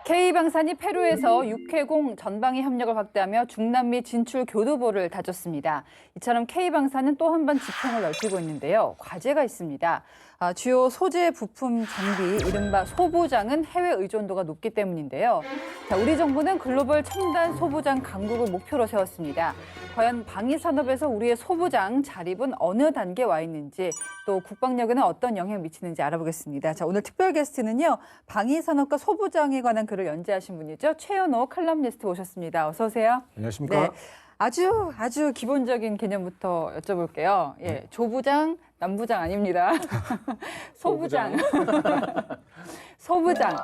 K방산이 페루에서 육해공 전방위 협력을 확대하며 중남미 진출 교두보를 다졌습니다. 이처럼 K방산은 또 한 번 지평을 넓히고 있는데요. 과제가 있습니다. 주요 소재 부품 장비, 이른바 소부장은 해외 의존도가 높기 때문인데요. 우리 정부는 글로벌 첨단 소부장 강국을 목표로 세웠습니다. 과연 방위산업에서 우리의 소부장 자립은 어느 단계에 와 있는지, 또 국방력에는 어떤 영향을 미치는지 알아보겠습니다. 자, 오늘 특별 게스트는요, 방위산업과 소부장에 관한 글을 연재하신 분이죠. 최연호 칼럼니스트 오셨습니다. 어서 오세요. 안녕하십니까? 네, 아주 기본적인 개념부터 여쭤볼게요. 예, 조부장, 남부장 아닙니다. 소부장. 소부장.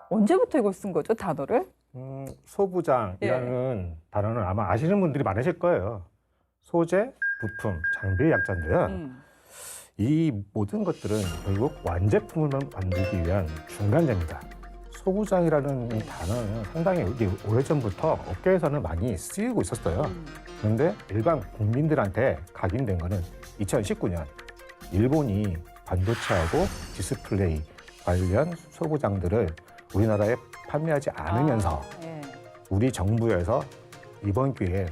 언제부터 이걸 쓴 거죠, 단어를? 소부장이라는 단어는 아마 아시는 분들이 많으실 거예요. 소재, 부품, 장비의 약자인데요. 이 모든 것들은 결국 완제품을 만들기 위한 중간재입니다. 소부장이라는 이 단어는 상당히 오래전부터 업계에서는 많이 쓰이고 있었어요. 그런데 일반 국민들한테 각인된 거는 2019년 일본이 반도체하고 디스플레이 관련 소부장들을 우리나라에 판매하지 않으면서 우리 정부에서 이번 기회에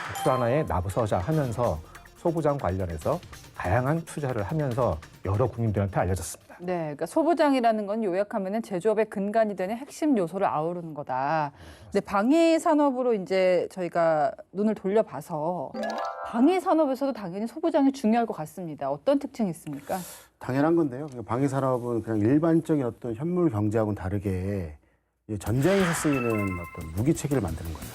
국산화에 나서자 하면서 소부장 관련해서 다양한 투자를 하면서 여러 국민들한테 알려졌습니다. 네, 그러니까 소부장이라는 건 요약하면은 제조업의 근간이 되는 핵심 요소를 아우르는 거다. 근데 방위 산업으로 이제 저희가 눈을 돌려봐서 방위 산업에서도 당연히 소부장이 중요할 것 같습니다. 어떤 특징이 있습니까? 당연한 건데요. 방위 산업은 그냥 일반적인 어떤 현물 경제하고는 다르게 전쟁에서 쓰이는 어떤 무기 체계를 만드는 거예요.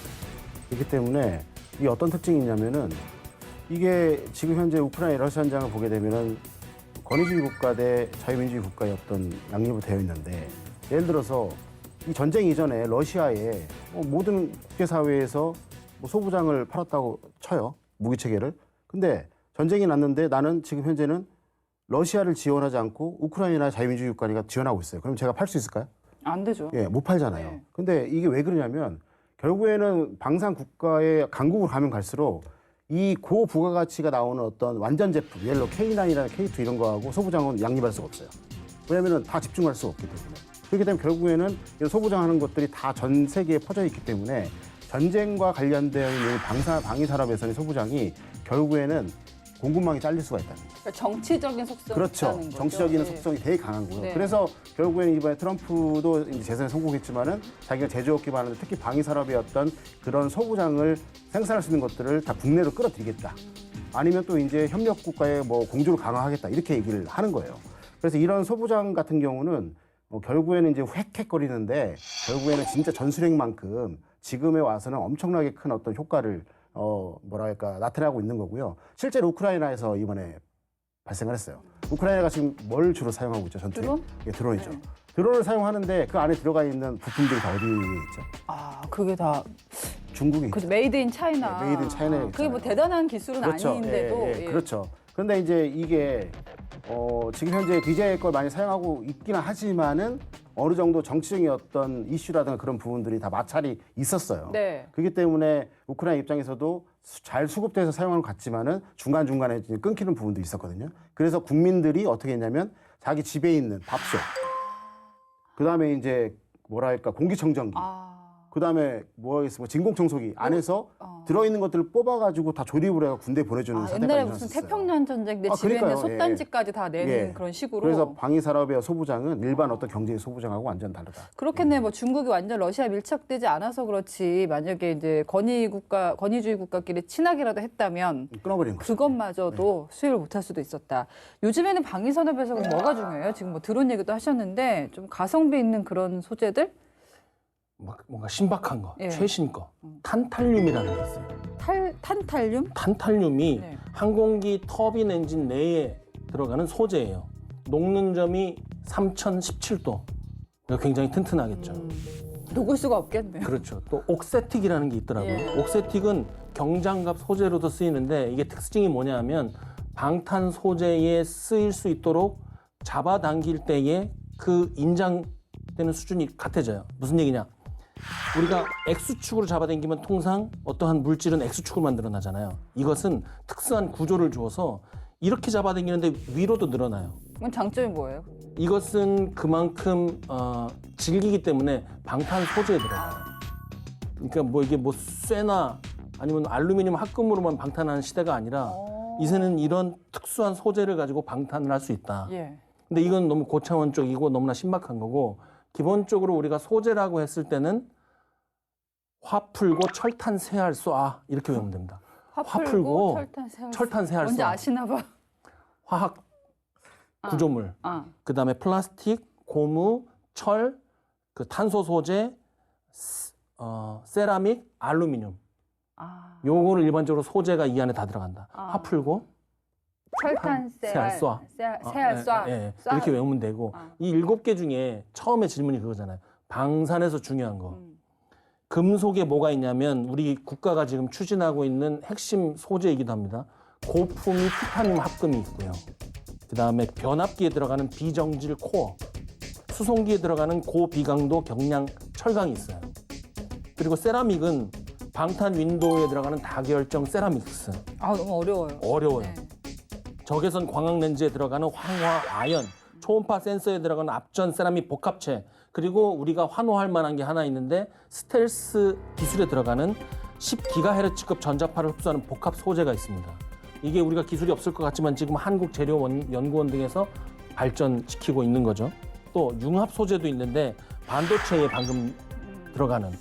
그렇기 때문에 이게 어떤 특징이 있냐면은 이게 지금 현재 우크라이나 러시아 현장을 보게 되면은 권위주의 국가 대 자유민주주의 국가의 어떤 양립으로 되어 있는데, 예를 들어서 이 전쟁 이전에 러시아에 모든 국제사회에서 소부장을 팔았다고 쳐요. 무기 체계를. 근데 전쟁이 났는데 나는 지금 현재는 러시아를 지원하지 않고 우크라이나 자유민주주의 국가가 지원하고 있어요. 그럼 제가 팔 수 있을까요? 안 되죠. 예, 못 팔잖아요. 네. 근데 이게 왜 그러냐면 결국에는 방산 국가의 강국으로 가면 갈수록 이 고부가가치가 나오는 어떤 완전 제품, 예를 들어 K9이나 K2 이런 거하고 소부장은 양립할 수가 없어요. 왜냐하면 다 집중할 수가 없기 때문에. 그렇기 때문에 결국에는 이런 소부장하는 것들이 다 전 세계에 퍼져 있기 때문에 전쟁과 관련되어 있는 방위 산업에서는 소부장이 결국에는 공급망이 잘릴 수가 있다. 그러니까 정치적인 속성이 그렇죠. 있다는 거죠. 정치적인 네. 속성이 되게 강한 거예요. 네. 그래서 결국에는 이번에 트럼프도 이제 재선에 성공했지만은 자기가 제조업 기반하는 특히 방위 산업의 어떤 그런 소부장을 생산할 수 있는 것들을 다 국내로 끌어들이겠다. 아니면 또 이제 협력 국가의 공조를 강화하겠다. 이렇게 얘기를 하는 거예요. 그래서 이런 소부장 같은 경우는 결국에는 이제 헥헥거리는데 결국에는 진짜 전술핵만큼 지금에 와서는 엄청나게 큰 어떤 효과를 나타나고 있는 거고요. 실제로 우크라이나에서 이번에 발생을 했어요. 우크라이나가 지금 뭘 주로 사용하고 있죠? 전투에? 드론? 예, 드론이죠. 네. 드론을 사용하는데 그 안에 들어가 있는 부품들이 다 어디에 있죠? 아, 그게 다 중국에 그 있죠. 메이드 인 차이나. 네, 메이드 인 차이나에 그게 뭐 있잖아요. 대단한 기술은 그렇죠. 아닌데도. 예, 그렇죠. 그런데 이제 이게 지금 현재 DJI 걸 많이 사용하고 있기는 하지만은 어느 정도 정치적인 어떤 이슈라든가 그런 부분들이 다 마찰이 있었어요. 네. 그렇기 때문에 우크라이나 입장에서도 잘 수급돼서 사용하는 것 같지만은 중간중간에 끊기는 부분도 있었거든요. 그래서 국민들이 어떻게 했냐면 자기 집에 있는 밥솥, 그다음에 이제 공기청정기, 그다음에 진공청소기 안에서 들어있는 것들을 뽑아가지고 다 조립을 해서 군대에 보내주는 사태가 옛날에 일어났었어요. 무슨 태평양 전쟁 때 집에 있는 그러니까요. 솥단지까지 다 내는 예. 그런 식으로. 그래서 방위산업의 소부장은 일반 어떤 경제의 소부장하고 완전 다르다. 그렇겠네. 뭐 중국이 완전 러시아 밀착되지 않아서 그렇지. 만약에 이제 권위주의 국가끼리 친하게라도 했다면 끊어버리는 거죠. 그것마저도 수입을 못할 수도 있었다. 요즘에는 방위 산업에서 뭐가 중요해요? 지금 뭐 드론 얘기도 하셨는데 좀 가성비 있는 그런 소재들? 뭔가 신박한 거, 예. 최신 거. 탄탈륨이라는 게 있어요. 탄탈륨? 탄탈륨이 네. 항공기 터빈 엔진 내에 들어가는 소재예요. 녹는 점이 3017도. 굉장히 튼튼하겠죠. 녹을 수가 없겠네요. 그렇죠. 또 옥세틱이라는 게 있더라고요. 예. 옥세틱은 경장갑 소재로도 쓰이는데 이게 특징이 뭐냐면 방탄 소재에 쓰일 수 있도록 잡아당길 때에 그 인장되는 수준이 같아져요. 무슨 얘기냐? 우리가 X축으로 잡아당기면 통상 어떠한 물질은 X축으로 만들어나잖아요. 이것은 특수한 구조를 주어서 이렇게 잡아당기는데 위로도 늘어나요. 그건 장점이 뭐예요? 이것은 그만큼 질기기 때문에 방탄 소재에 들어가요. 그러니까 뭐 이게 뭐 쇠나 아니면 알루미늄 합금으로만 방탄하는 시대가 아니라 이제는 이런 특수한 소재를 가지고 방탄을 할 수 있다. 예. 근데 이건 너무 고차원적이고 너무나 신박한 거고, 기본적으로 우리가 소재라고 했을 때는 화 풀고 철탄 쇠알 쏴 이렇게 외우면 됩니다. 화 화 풀고 풀고 철탄 세알 쇠알 뭔지 쏴. 아시나 봐. 화학 구조물, 그다음에 플라스틱, 고무, 철, 그 탄소 소재, 세라믹, 알루미늄. 요거를 일반적으로 소재가 이 안에 다 들어간다. 화 풀고 철탄 세알 쏴. 세알 쏴. 예. 이렇게 외우면 되고, 이 7개 중에 처음에 질문이 그거잖아요. 방산에서 중요한 거. 금속에 뭐가 있냐면 우리 국가가 지금 추진하고 있는 핵심 소재이기도 합니다. 고품위 티타늄 합금이 있고요. 그다음에 변압기에 들어가는 비정질 코어, 수송기에 들어가는 고비강도 경량 철강이 있어요. 그리고 세라믹은 방탄 윈도우에 들어가는 다결정 세라믹스. 너무 어려워요. 어려워요. 네. 적외선 광학 렌즈에 들어가는 황화 아연, 초음파 센서에 들어가는 앞전 세라믹 복합체, 그리고 우리가 환호할 만한 게 하나 있는데 스텔스 기술에 들어가는 10GHz급 전자파를 흡수하는 복합 소재가 있습니다. 이게 우리가 기술이 없을 것 같지만 지금 한국재료연구원 등에서 발전시키고 있는 거죠. 또 융합 소재도 있는데 반도체에 방금 들어가는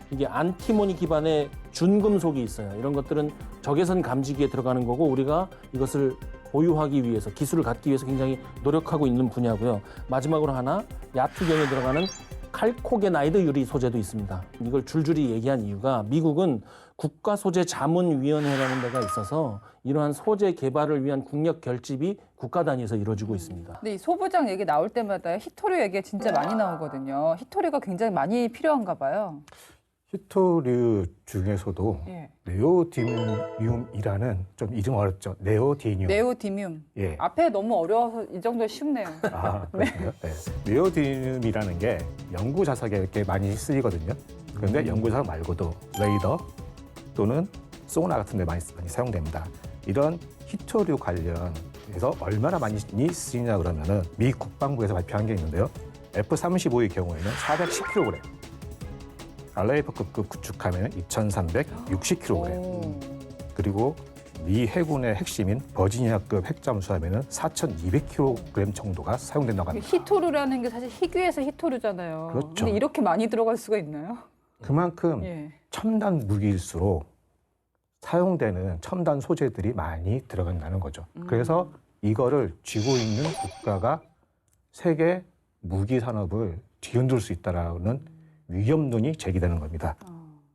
이게 안티모니 기반의 준금속이 있어요. 이런 것들은 적외선 감지기에 들어가는 거고, 우리가 이것을 보유하기 위해서, 기술을 갖기 위해서 굉장히 노력하고 있는 분야고요. 마지막으로 하나, 야투경에 들어가는 칼코게나이드 유리 소재도 있습니다. 이걸 줄줄이 얘기한 이유가 미국은 국가소재자문위원회라는 데가 있어서 이러한 소재 개발을 위한 국력 결집이 국가 단위에서 이루어지고 있습니다. 근데 이 소부장 얘기 나올 때마다 히토류 얘기가 진짜 많이 나오거든요. 히토류가 굉장히 많이 필요한가 봐요. 히토류 중에서도 예. 네오디뮴이라는 좀 이름 어렵죠. 네오디뮴. 네오디뮴. 예. 앞에 너무 어려워서 이 정도에 쉽네요. 그렇군요. 네. 네오디뮴이라는 게 연구 자석에 이렇게 많이 쓰이거든요. 그런데 연구 자석 말고도 레이더 또는 소나 같은 데 많이 사용됩니다. 이런 히토류 관련해서 얼마나 많이 쓰이냐 그러면은 미 국방부에서 발표한 게 있는데요. F-35의 경우에는 410kg, 알레이퍼급 구축함에는 2,360kg, 그리고 미 해군의 핵심인 버지니아급 핵잠수함에는 4,200kg 정도가 사용된다고 합니다. 히토류라는 게 사실 희귀해서 히토류잖아요. 그렇죠. 근데 이렇게 많이 들어갈 수가 있나요? 그만큼 예. 첨단 무기일수록 사용되는 첨단 소재들이 많이 들어간다는 거죠. 그래서 이거를 쥐고 있는 국가가 세계 무기 산업을 뒤흔들 수 있다라는 위험론이 제기되는 겁니다.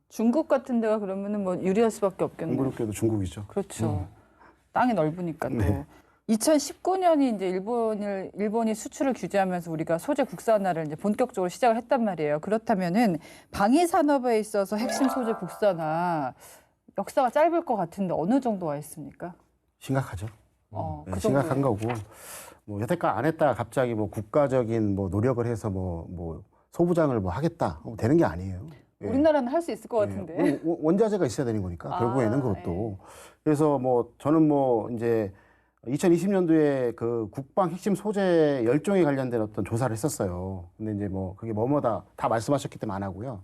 중국 같은 데가 그러면은 뭐 유리할 수밖에 없겠네요. 공교롭게도 중국이죠. 그렇죠. 땅이 넓으니까 또. 네. 2019년이 이제 일본이 수출을 규제하면서 우리가 소재 국산화를 이제 본격적으로 시작을 했단 말이에요. 그렇다면은 방위 산업에 있어서 핵심 소재 국산화 역사가 짧을 것 같은데 어느 정도 와 있습니까? 심각하죠. 그 네, 심각한 거고, 뭐 여태까지 안 했다가 갑자기 뭐 국가적인 뭐 노력을 해서 뭐 소부장을 뭐 하겠다 되는 게 아니에요. 예. 우리나라는 할 수 있을 것 같은데. 원자재가 있어야 되는 거니까 결국에는 그것도. 예. 그래서 뭐 저는 뭐 이제 2020년도에 그 국방 핵심 소재 10종에 관련된 어떤 조사를 했었어요. 근데 이제 뭐 그게 뭐뭐다 다 말씀하셨기 때문에 안 하고요.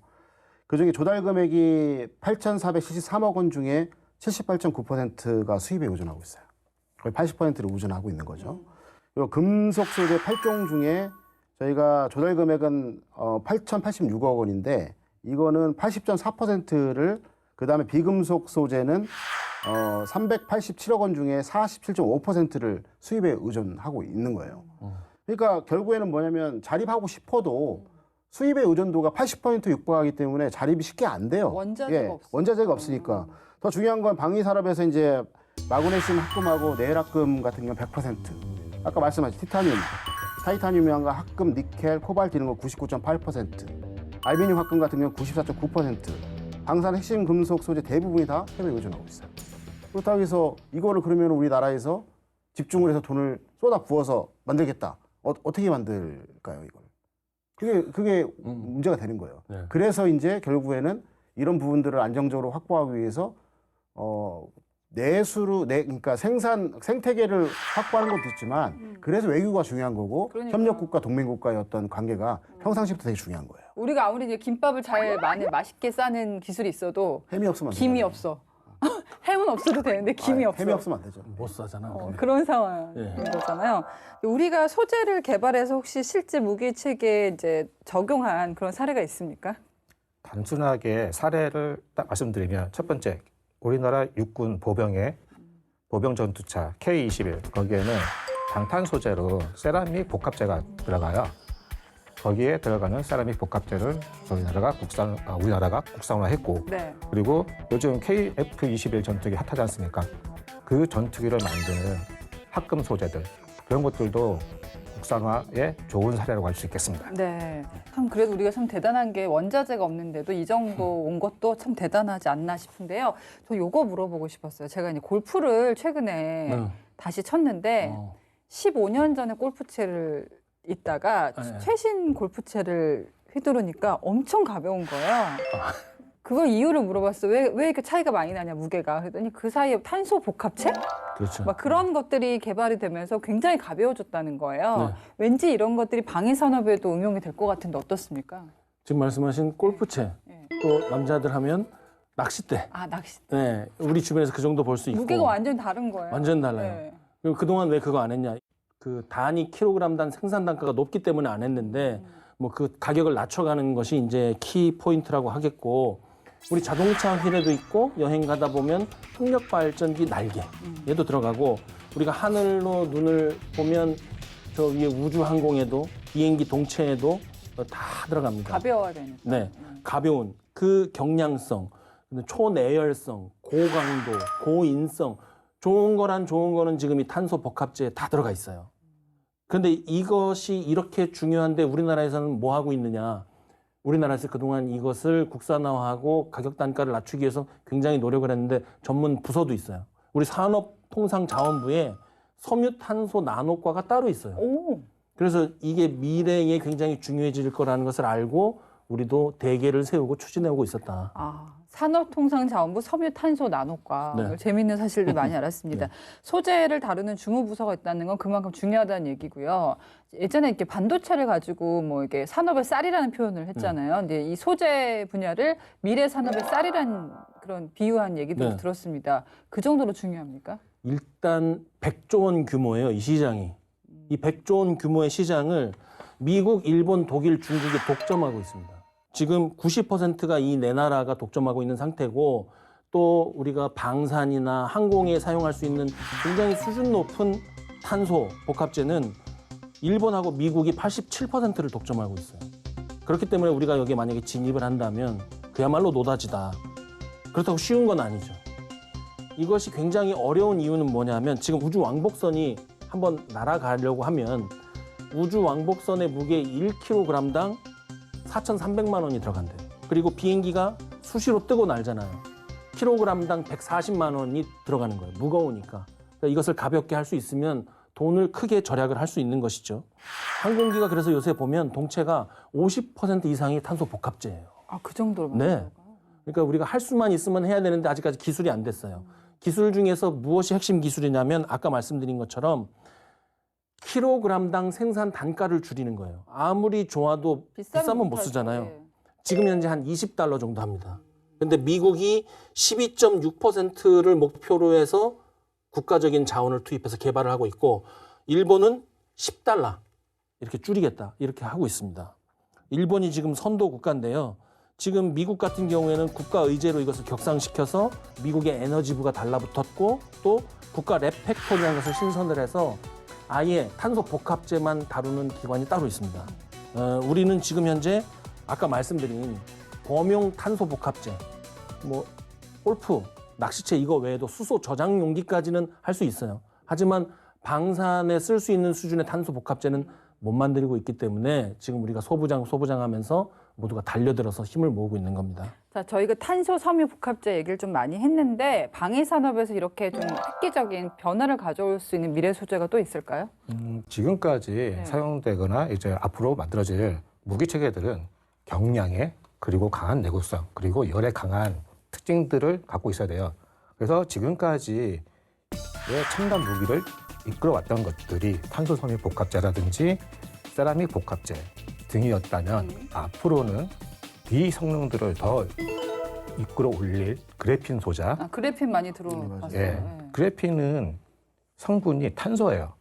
그중에 조달 금액이 8,473억 원 중에 78.9%가 수입에 의존하고 있어요. 거의 80%를 의존하고 있는 거죠. 그리고 금속 소재 8종 중에 저희가 조달 금액은 8,086억 원인데 이거는 80.4%를, 그다음에 비금속 소재는 387억 원 중에 47.5%를 수입에 의존하고 있는 거예요. 그러니까 결국에는 뭐냐면 자립하고 싶어도 수입의 의존도가 80% 육박하기 때문에 자립이 쉽게 안 돼요. 원자재가 없어. 원자재가 없으니까. 더 중요한 건 방위 산업에서 이제 마그네슘 합금하고 네일 합금 같은 경우는 100%. 아까 말씀하신 타이타늄과 합금, 니켈, 코발트 이런 거 99.8%. 알루미늄 합금 같은 경우는 94.9%. 방산 핵심 금속 소재 대부분이 다 해외에 의존하고 있어요. 그렇다고 해서 이거를 그러면 우리나라에서 집중을 해서 돈을 쏟아 부어서 만들겠다. 어떻게 만들까요, 이걸? 그게 문제가 되는 거예요. 네. 그래서 이제 결국에는 이런 부분들을 안정적으로 확보하기 위해서 그러니까 생태계를 확보하는 것도 있지만 그래서 외교가 중요한 거고 그러니까. 협력국가, 동맹국가의 어떤 관계가 평상시부터 되게 중요한 거예요. 우리가 아무리 이제 김밥을 잘 많이 맛있게 싸는 기술이 있어도 햄이 없으면 안 김이 되잖아요. 없어. 햄은 없어도 되는데 김이 없어. 햄이 없으면 안 되죠. 못 사잖아. 그런 상황인 예. 거잖아요. 우리가 소재를 개발해서 혹시 실제 무기 체계에 이제 적용한 그런 사례가 있습니까? 단순하게 사례를 딱 말씀드리면 첫 번째 우리나라 육군 보병의 보병 전투차 K-21 거기에는 방탄 소재로 세라믹 복합재가 들어가요. 거기에 들어가는 세라믹 복합재를 우리나라가 국산화했고 네. 그리고 요즘 KF-21 전투기 핫하지 않습니까? 그 전투기를 만드는 합금 소재들 그런 것들도 국산화의 좋은 사례라고 할 수 있겠습니다. 네. 참 그래도 우리가 참 대단한 게 원자재가 없는데도 이 정도 온 것도 참 대단하지 않나 싶은데요. 저 요거 물어보고 싶었어요. 제가 이제 골프를 최근에 다시 쳤는데 15년 전에 골프채를 있다가 네. 최신 골프채를 휘두르니까 엄청 가벼운 거예요. 그걸 이유를 물어봤어요. 왜 이렇게 차이가 많이 나냐, 무게가. 그랬더니 그 사이에 탄소 복합체? 그렇죠. 막 그런 것들이 개발이 되면서 굉장히 가벼워졌다는 거예요. 네. 왠지 이런 것들이 방위 산업에도 응용이 될 것 같은데 어떻습니까? 지금 말씀하신 골프채, 네. 또 남자들 하면 낚싯대. 아, 낚시. 네, 우리 주변에서 그 정도 볼 수 있고. 무게가 완전 다른 거예요. 완전 달라요. 네. 그리고 그동안 왜 그거 안 했냐? 그 단위 킬로그램당 생산 단가가 높기 때문에 안 했는데 뭐 그 가격을 낮춰가는 것이 이제 키 포인트라고 하겠고 우리 자동차 휠에도 있고 여행 가다 보면 풍력 발전기 날개 얘도 들어가고 우리가 하늘로 눈을 보면 저 위에 우주 항공에도 비행기 동체에도 다 들어갑니다. 가벼워야 되니까. 네, 가벼운 그 경량성, 초내열성, 고강도, 고인성 좋은 거는 지금 이 탄소 복합재에 다 들어가 있어요. 그런데 이것이 이렇게 중요한데 우리나라에서는 뭐 하고 있느냐? 우리나라에서 그동안 이것을 국산화하고 가격 단가를 낮추기 위해서 굉장히 노력을 했는데 전문 부서도 있어요. 우리 산업통상자원부에 섬유탄소 나노과가 따로 있어요. 오. 그래서 이게 미래에 굉장히 중요해질 거라는 것을 알고 우리도 대계를 세우고 추진해오고 있었다. 아, 산업통상자원부 섬유탄소나노과. 네. 재미있는 사실들 많이 알았습니다. 네. 소재를 다루는 주무부서가 있다는 건 그만큼 중요하다는 얘기고요. 예전에 이렇게 반도체를 가지고 뭐 이게 산업의 쌀이라는 표현을 했잖아요. 근데 이 소재 분야를 미래 산업의 쌀이라는 그런 비유한 얘기도 네. 들었습니다. 그 정도로 중요합니까? 일단 100조 원 규모예요, 이 시장이. 이 100조 원 규모의 시장을 미국, 일본, 독일, 중국이 독점하고 있습니다. 지금 90%가 이 네 나라가 독점하고 있는 상태고 또 우리가 방산이나 항공에 사용할 수 있는 굉장히 수준 높은 탄소 복합재는 일본하고 미국이 87%를 독점하고 있어요. 그렇기 때문에 우리가 여기에 만약에 진입을 한다면 그야말로 노다지다. 그렇다고 쉬운 건 아니죠. 이것이 굉장히 어려운 이유는 뭐냐면 지금 우주 왕복선이 한번 날아가려고 하면 우주 왕복선의 무게 1kg당 4,300만 원이 들어간대요. 그리고 비행기가 수시로 뜨고 날잖아요. 킬로그램당 140만 원이 들어가는 거예요. 무거우니까. 그러니까 이것을 가볍게 할 수 있으면 돈을 크게 절약을 할 수 있는 것이죠. 항공기가 그래서 요새 보면 동체가 50% 이상이 탄소 복합재예요. 아, 그 정도로. 네. 그러니까 우리가 할 수만 있으면 해야 되는데 아직까지 기술이 안 됐어요. 기술 중에서 무엇이 핵심 기술이냐면 아까 말씀드린 것처럼 킬로그램당 생산 단가를 줄이는 거예요. 아무리 좋아도 비싸면 못 쓰잖아요. 지금 현재 한 $20 정도 합니다. 근데 미국이 12.6%를 목표로 해서 국가적인 자원을 투입해서 개발을 하고 있고 일본은 $10 이렇게 줄이겠다 이렇게 하고 있습니다. 일본이 지금 선도 국가인데요. 지금 미국 같은 경우에는 국가 의제로 이것을 격상시켜서 미국의 에너지부가 달라붙었고 또 국가 랩 팩토리라는 것을 신설을 해서 아예 탄소 복합재만 다루는 기관이 따로 있습니다. 우리는 지금 현재 아까 말씀드린 범용 탄소 복합재, 뭐 골프, 낚시채 이거 외에도 수소 저장 용기까지는 할 수 있어요. 하지만 방산에 쓸 수 있는 수준의 탄소 복합재는 못 만들고 있기 때문에 지금 우리가 소부장하면서 모두가 달려들어서 힘을 모으고 있는 겁니다. 자, 저희가 탄소 섬유 복합재 얘기를 좀 많이 했는데 방위 산업에서 이렇게 좀 획기적인 변화를 가져올 수 있는 미래 소재가 또 있을까요? 지금까지 사용되거나 이제 앞으로 만들어질 무기 체계들은 경량에 그리고 강한 내구성 그리고 열에 강한 특징들을 갖고 있어야 돼요. 그래서 지금까지의 첨단 무기를 이끌어왔던 것들이 탄소섬유 복합제라든지 세라믹 복합제 등이었다면 앞으로는 이 성능들을 더 이끌어 올릴 그래핀 소자. 그래핀 많이 들어봤어요. 예, 네. 그래핀은 성분이 탄소예요.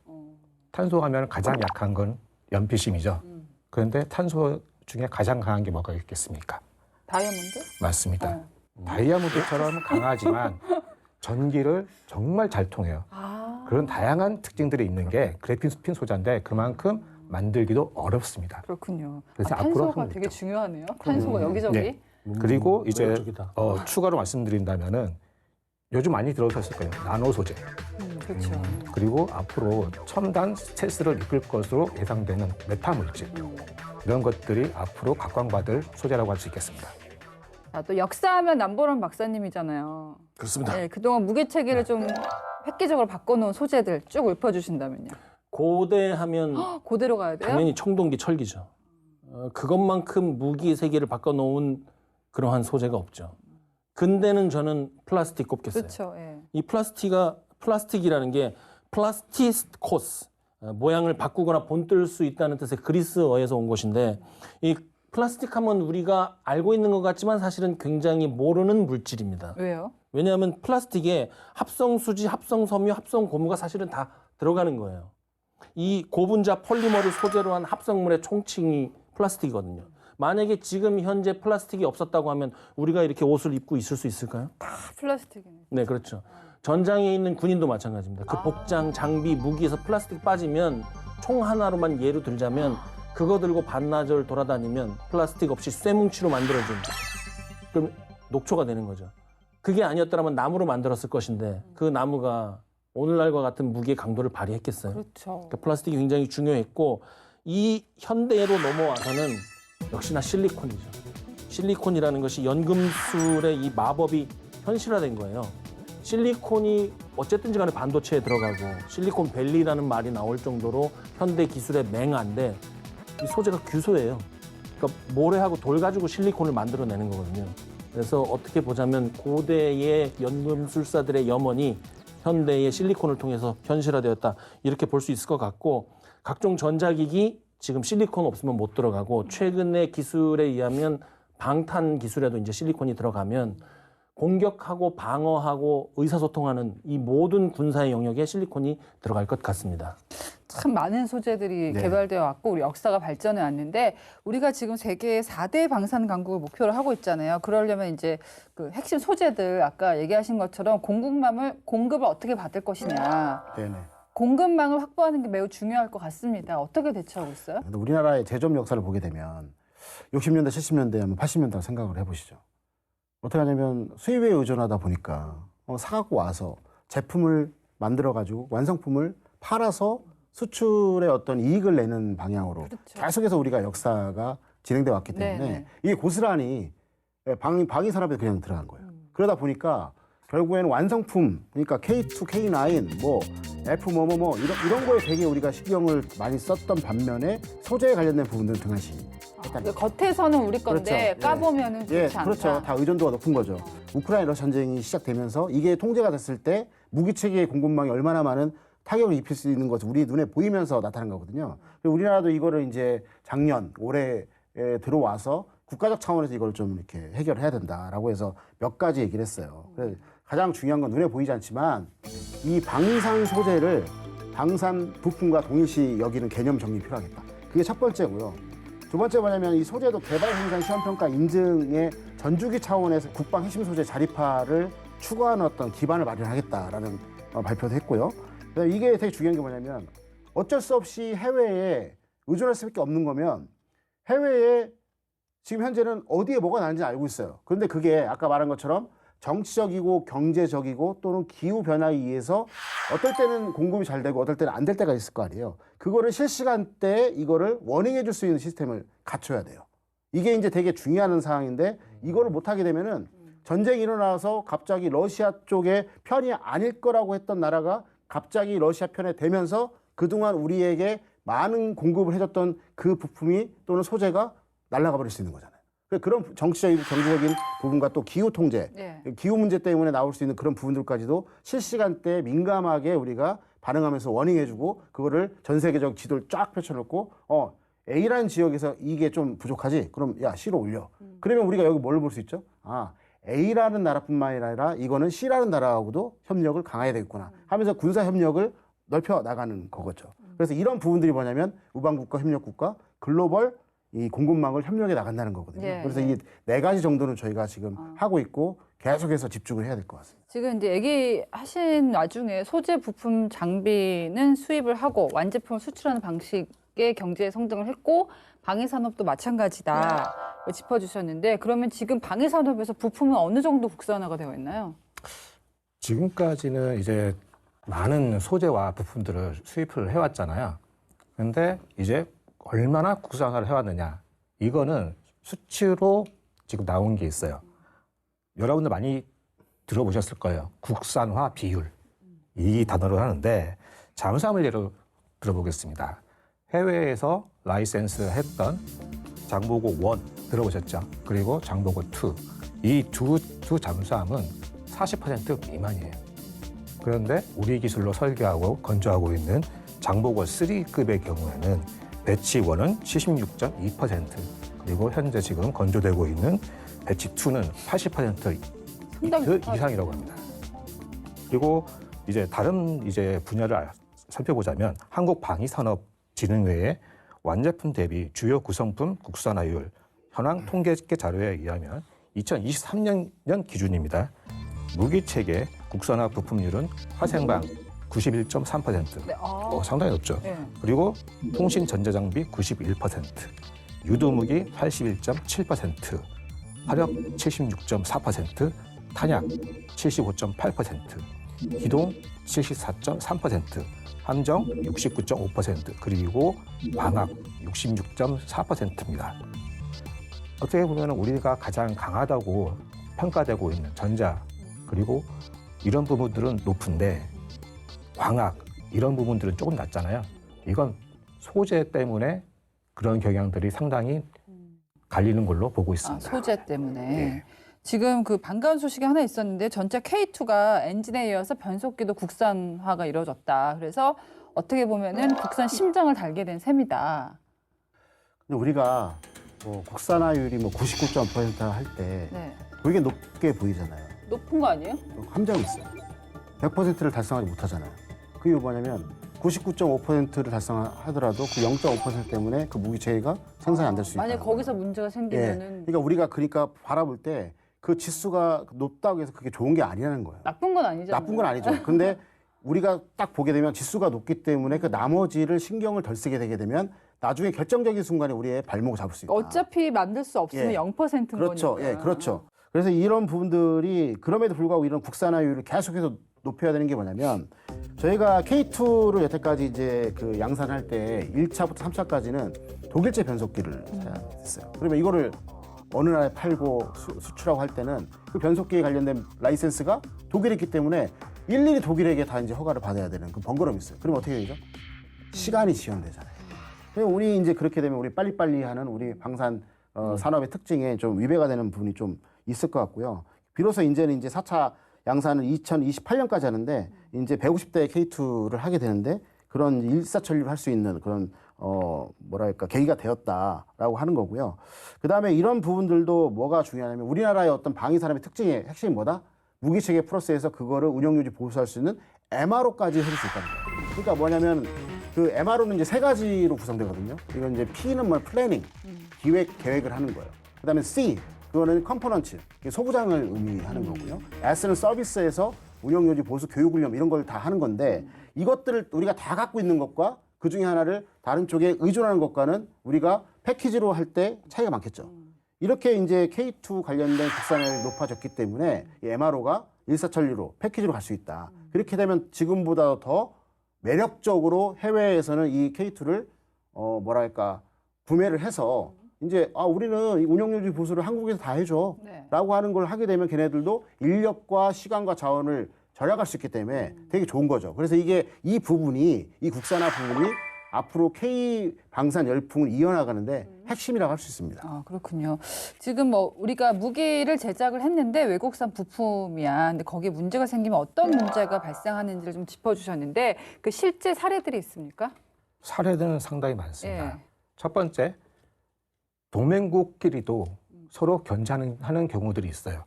탄소 하면 가장 약한 건 연피심이죠. 그런데 탄소 중에 가장 강한 게 뭐가 있겠습니까? 다이아몬드? 맞습니다. 다이아몬드처럼 강하지만 전기를 정말 잘 통해요. 그런 다양한 특징들이 있는 게 그래핀 스핀 소자인데 그만큼 만들기도 어렵습니다. 그렇군요. 그래서 탄소가 앞으로 되게 중요하네요. 탄소가 여기저기. 네. 그리고 이제 매력적이다. 추가로 말씀드린다면은 요즘 많이 들어오셨을 거예요. 나노 소재. 그렇죠. 그리고 앞으로 첨단 스텔스를 이끌 것으로 예상되는 메타 물질. 이런 것들이 앞으로 각광받을 소재라고 할 수 있겠습니다. 또 역사하면 남보람 박사님이잖아요. 그렇습니다. 네, 그동안 무게체계를 좀 획기적으로 바꿔놓은 소재들 쭉 읊어주신다면요. 고대하면 그대로 가야 돼요? 당연히 청동기 철기죠. 그것만큼 무기 세계를 바꿔놓은 그러한 소재가 없죠. 근대는 저는 플라스틱 꼽겠어요. 그렇죠. 예. 이 플라스틱이라는 게 플라스티코스, 모양을 바꾸거나 본뜰 수 있다는 뜻의 그리스어에서 온 것인데, 이 플라스틱 하면 우리가 알고 있는 것 같지만 사실은 굉장히 모르는 물질입니다. 왜요? 왜냐하면 플라스틱에 합성수지, 합성섬유, 합성고무가 사실은 다 들어가는 거예요. 이 고분자 폴리머를 소재로 한 합성물의 총칭이 플라스틱이거든요. 만약에 지금 현재 플라스틱이 없었다고 하면 우리가 이렇게 옷을 입고 있을 수 있을까요? 다 플라스틱이네. 네, 그렇죠. 전장에 있는 군인도 마찬가지입니다. 그 복장, 장비, 무기에서 플라스틱 빠지면 총 하나로만 예로 들자면 그거 들고 반나절 돌아다니면 플라스틱 없이 쇠뭉치로 만들어진 그럼 녹초가 되는 거죠. 그게 아니었더라면 나무로 만들었을 것인데 그 나무가 오늘날과 같은 무기의 강도를 발휘했겠어요. 그렇죠. 그러니까 플라스틱이 굉장히 중요했고 이 현대로 넘어와서는 역시나 실리콘이죠. 실리콘이라는 것이 연금술의 이 마법이 현실화된 거예요. 실리콘이 어쨌든지 간에 반도체에 들어가고 실리콘 밸리라는 말이 나올 정도로 현대 기술의 맹아인데 이 소재가 규소예요. 그러니까 모래하고 돌 가지고 실리콘을 만들어내는 거거든요. 그래서 어떻게 보자면 고대의 연금술사들의 염원이 현대의 실리콘을 통해서 현실화되었다. 이렇게 볼 수 있을 것 같고 각종 전자기기 지금 실리콘 없으면 못 들어가고 최근의 기술에 의하면 방탄 기술에도 이제 실리콘이 들어가면 공격하고 방어하고 의사소통하는 이 모든 군사의 영역에 실리콘이 들어갈 것 같습니다. 참 많은 소재들이 네. 개발되어 왔고 우리 역사가 발전해 왔는데 우리가 지금 세계 4대 방산 강국을 목표로 하고 있잖아요. 그러려면 이제 그 핵심 소재들 아까 얘기하신 것처럼 공급을 어떻게 받을 것이냐. 네네. 공급망을 확보하는 게 매우 중요할 것 같습니다. 어떻게 대처하고 있어요? 근데 우리나라의 제조업 역사를 보게 되면 60년대, 70년대, 80년대 생각을 해보시죠. 어떻게 하냐면 수입에 의존하다 보니까 사갖고 와서 제품을 만들어가지고 완성품을 팔아서 수출의 어떤 이익을 내는 방향으로 그렇죠. 계속해서 우리가 역사가 진행돼 왔기 때문에 네, 네. 이게 고스란히 방위 산업에 그냥 들어간 거예요. 그러다 보니까 결국에는 완성품, 그러니까 K2, K9, 뭐 F 이런 거에 되게 우리가 신경을 많이 썼던 반면에 소재에 관련된 부분들은 등한시 했다는 거죠. 겉에서는 우리 건데 그렇죠. 까보면은 좋지 예, 않다. 그렇죠. 다 의존도가 높은 거죠. 우크라이나 전쟁이 시작되면서 이게 통제가 됐을 때 무기 체계의 공급망이 얼마나 많은 타격을 입힐 수 있는 것을 우리 눈에 보이면서 나타난 거거든요. 그리고 우리나라도 이거를 이제 작년, 올해 들어와서 국가적 차원에서 이걸 좀 이렇게 해결해야 된다라고 해서 몇 가지 얘기를 했어요. 그래서 가장 중요한 건 눈에 보이지 않지만 이 방산 소재를 방산 부품과 동일시 여기는 개념 정립이 필요하겠다. 그게 첫 번째고요. 두 번째 뭐냐면 이 소재도 개발 생산 시험평가 인증의 전주기 차원에서 국방 핵심 소재 자립화를 추구하는 어떤 기반을 마련하겠다라는 발표도 했고요. 그래서 이게 되게 중요한 게 뭐냐면 어쩔 수 없이 해외에 의존할 수밖에 없는 거면 해외에 지금 현재는 어디에 뭐가 나는지 알고 있어요. 그런데 그게 아까 말한 것처럼 정치적이고 경제적이고 또는 기후 변화에 의해서 어떨 때는 공급이 잘 되고 어떨 때는 안 될 때가 있을 거 아니에요. 그거를 실시간대에 이거를 워닝해 줄 수 있는 시스템을 갖춰야 돼요. 이게 이제 되게 중요한 사항인데 이거를 못하게 되면은 전쟁이 일어나서 갑자기 러시아 쪽에 편이 아닐 거라고 했던 나라가 갑자기 러시아 편에 되면서 그동안 우리에게 많은 공급을 해줬던 그 부품이 또는 소재가 날아가 버릴 수 있는 거잖아요. 그런 정치적이고 경제적인 부분과 또 기후 통제, 네. 기후 문제 때문에 나올 수 있는 그런 부분들까지도 실시간대 민감하게 우리가 반응하면서 워닝해주고 그거를 전 세계적 지도를 쫙 펼쳐놓고 A라는 지역에서 이게 좀 부족하지? 그럼 야 C로 올려. 그러면 우리가 여기 뭘 볼 수 있죠? 아 A라는 나라뿐만 아니라 이거는 C라는 나라하고도 협력을 강화해야 되겠구나 하면서 군사 협력을 넓혀 나가는 거겠죠. 그래서 이런 부분들이 뭐냐면 우방국가, 협력국가, 글로벌 이 공급망을 협력해 나간다는 거거든요. 예, 그래서 예. 이 네 가지 정도는 저희가 지금 하고 있고 계속해서 집중을 해야 될 것 같습니다. 지금 이제 얘기하신 와중에 소재, 부품, 장비는 수입을 하고 완제품을 수출하는 방식의 경제 성장을 했고 방위 산업도 마찬가지다 짚어주셨는데 그러면 지금 방위 산업에서 부품은 어느 정도 국산화가 되어 있나요? 지금까지는 이제 많은 소재와 부품들을 수입을 해왔잖아요. 근데 이제 얼마나 국산화를 해왔느냐. 이거는 수치로 지금 나온 게 있어요. 여러분들 많이 들어보셨을 거예요. 국산화 비율. 이 단어를 하는데 잠수함을 예로 들어보겠습니다. 해외에서 라이센스 했던 장보고 1 들어보셨죠? 그리고 장보고 2. 이 두 잠수함은 40% 미만이에요. 그런데 우리 기술로 설계하고 건조하고 있는 장보고 3급의 경우에는 배치 1은 76.2%, 그리고 현재 지금 건조되고 있는 배치 2는 80% 상당히 이상이라고 합니다. 그리고 이제 다른 이제 분야를 살펴보자면 한국방위산업진흥회의 완제품 대비 주요 구성품 국산화율 현황 통계계 자료에 의하면 2023년 기준입니다. 무기체계 국산화 부품률은 화생방 91.3%, 네. 상당히 높죠. 네. 그리고 통신 전자장비 91%, 유도무기 81.7%, 화력 76.4%, 탄약 75.8%, 기동 74.3%, 함정 69.5%, 그리고 광학 66.4%입니다. 어떻게 보면 우리가 가장 강하다고 평가되고 있는 전자, 그리고 이런 부분들은 높은데 광학 이런 부분들은 조금 낮잖아요. 이건 소재 때문에 그런 경향들이 상당히 갈리는 걸로 보고 있습니다. 소재 때문에. 네. 지금 그 반가운 소식이 하나 있었는데 전차 K2가 엔진에 이어서 변속기도 국산화가 이루어졌다. 그래서 어떻게 보면은 국산 심장을 달게 된 셈이다. 근데 우리가 국산화율이 99.5% 할 때 네. 되게 높게 보이잖아요. 높은 거 아니에요? 함정이 있어요. 100%를 달성하지 못하잖아요. 그게 뭐냐면 99.5%를 달성하더라도 그 0.5% 때문에 그 무기 체계가 생산이 안 될 수 있다. 만약 거기서 문제가 생기면은 그러니까 우리가 바라볼 때 그 지수가 높다고 해서 그게 좋은 게 아니라는 거예요. 나쁜 건 아니잖아요. 나쁜 건 아니죠. 근데 우리가 딱 보게 되면 지수가 높기 때문에 그 나머지를 신경을 덜 쓰게 되게 되면 나중에 결정적인 순간에 우리의 발목을 잡을 수 있다. 어차피 만들 수 없으면 예. 0%인 그렇죠. 거니까. 예, 그렇죠. 그래서 이런 부분들이 그럼에도 불구하고 이런 국산화율을 계속해서 높여야 되는 게 뭐냐면 저희가 K2를 여태까지 이제 그 양산할 때 1차부터 3차까지는 독일제 변속기를 사용했어요. 그러면 이거를 어느 나라에 팔고 수출하고 할 때는 그 변속기에 관련된 라이센스가 독일에 있기 때문에 일일이 독일에게 다 이제 허가를 받아야 되는 그 번거로움이 있어요. 그러면 어떻게 되죠? 시간이 지연되잖아요. 그래서 우리 이제 그렇게 되면 우리 빨리빨리 하는 우리 방산 산업의 특징에 좀 위배가 되는 부분이 좀 있을 것 같고요. 비로소 이제는 이제 4차 양산을 2028년까지 하는데 이제 150대 K2를 하게 되는데 그런 일사천리를 할 수 있는 그런 계기가 되었다라고 하는 거고요. 그다음에 이런 부분들도 뭐가 중요하냐면 우리나라의 어떤 방위 산업의 특징의 핵심이 뭐다? 무기체계 플러스에서 그거를 운영유지 보수할 수 있는 MRO까지 해줄 수 있다는 거예요. 그러니까 뭐냐면 그 MRO는 이제 세 가지로 구성되거든요. 이건 이제 P는 플래닝, 계획을 하는 거예요. 그다음에 C, 그거는 컴포넌트, 소부장을 의미하는 거고요. S는 서비스에서 운영유지 보수, 교육훈련 이런 걸 다 하는 건데 이것들을 우리가 다 갖고 있는 것과 그 중에 하나를 다른 쪽에 의존하는 것과는 우리가 패키지로 할 때 차이가 많겠죠. 이렇게 이제 K2 관련된 국산화율이 높아졌기 때문에 이 MRO가 일사천리로 패키지로 갈 수 있다. 그렇게 되면 지금보다 더 매력적으로 해외에서는 이 K2를 구매를 해서 이제 우리는 이 운영유지 보수를 한국에서 다 해줘 네. 라고 하는 걸 하게 되면 걔네들도 인력과 시간과 자원을 절약할 수 있기 때문에 되게 좋은 거죠. 그래서 이 국산화 부분이 앞으로 K 방산 열풍을 이어나가는데 핵심이라고 할 수 있습니다. 아, 그렇군요. 지금 뭐 우리가 무기를 제작을 했는데 외국산 부품이야. 근데 거기에 문제가 생기면 어떤 문제가 발생하는지를 좀 짚어주셨는데 그 실제 사례들이 있습니까? 사례들은 상당히 많습니다. 예. 첫 번째, 동맹국끼리도 서로 견제하는 경우들이 있어요.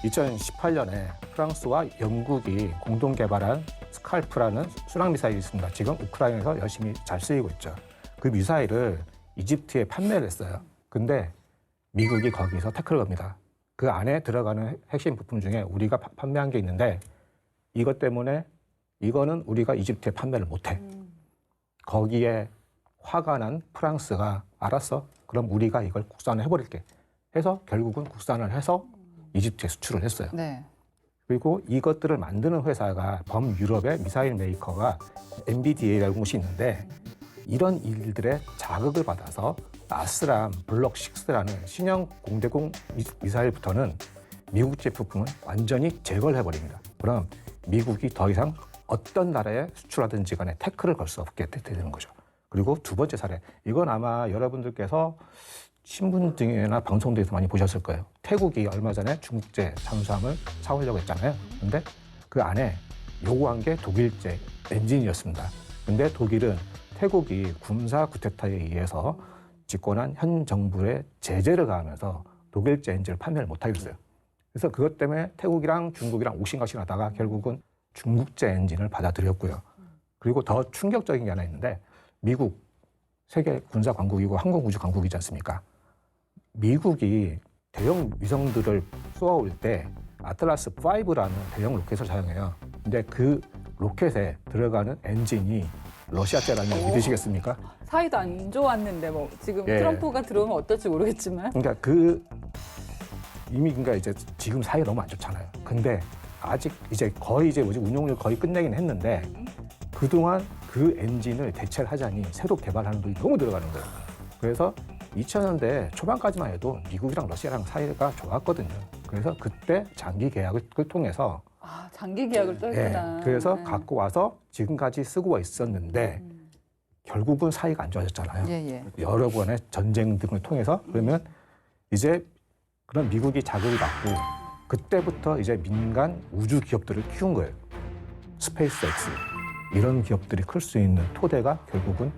2018년에 프랑스와 영국이 공동 개발한 스칼프라는 순항 미사일이 있습니다. 지금 우크라이나에서 열심히 잘 쓰이고 있죠. 그 미사일을 이집트에 판매를 했어요. 근데 미국이 거기서 태클을 겁니다. 그 안에 들어가는 핵심 부품 중에 우리가 판매한 게 있는데 이것 때문에 이거는 우리가 이집트에 판매를 못해. 거기에 화가 난 프랑스가 알았어. 그럼 우리가 이걸 국산을 해버릴게. 해서 결국은 국산을 해서 이집트에 수출을 했어요. 네. 그리고 이것들을 만드는 회사가 범유럽의 미사일 메이커가 MBDA라는 곳이 있는데 이런 일들의 자극을 받아서 아스람 블록 6라는 신형 공대공 미사일부터는 미국제 부품을 완전히 제거를 해버립니다. 그럼 미국이 더 이상 어떤 나라에 수출하든지 간에 태클을 걸 수 없게 되는 거죠. 그리고 두 번째 사례, 이건 아마 여러분들께서 신문 등이나 방송 등에서 많이 보셨을 거예요. 태국이 얼마 전에 중국제 잠수함을 사오려고 했잖아요. 근데 그 안에 요구한 게 독일제 엔진이었습니다. 근데 독일은 태국이 군사 쿠데타에 의해서 집권한 현 정부의 제재를 가하면서 독일제 엔진을 판매를 못하게 됐어요. 그래서 그것 때문에 태국이랑 중국이랑 옥신각신하다가 결국은 중국제 엔진을 받아들였고요. 그리고 더 충격적인 게 하나 있는데 미국 세계 군사 강국이고 항공우주 강국이지 않습니까? 미국이 대형 위성들을 쏘아올 때 아틀라스 5라는 대형 로켓을 사용해요. 근데 그 로켓에 들어가는 엔진이 러시아제라는 걸 믿으시겠습니까? 사이도 안 좋았는데 뭐 지금 예. 트럼프가 들어오면 어떨지 모르겠지만. 그러니까 이미 그러니까 이제 지금 사이가 너무 안 좋잖아요. 근데 아직 이제 거의 운용을 거의 끝내긴 했는데 그동안 그 엔진을 대체를 하자니 새로 개발하는 돈이 너무 들어가는 거예요. 그래서 2000년대 초반까지만 해도 미국이랑 러시아랑 사이가 좋았거든요. 그래서 그때 장기 계약을 통해서 아, 장기 계약을 떴구나. 그래서 네. 갖고 와서 지금까지 쓰고 와 있었는데 결국은 사이가 안 좋아졌잖아요. 예, 예. 여러 번의 전쟁 등을 통해서 그러면 이제 그런 미국이 자극을 받고 그때부터 이제 민간 우주 기업들을 키운 거예요. 스페이스X 이런 기업들이 클 수 있는 토대가 결국은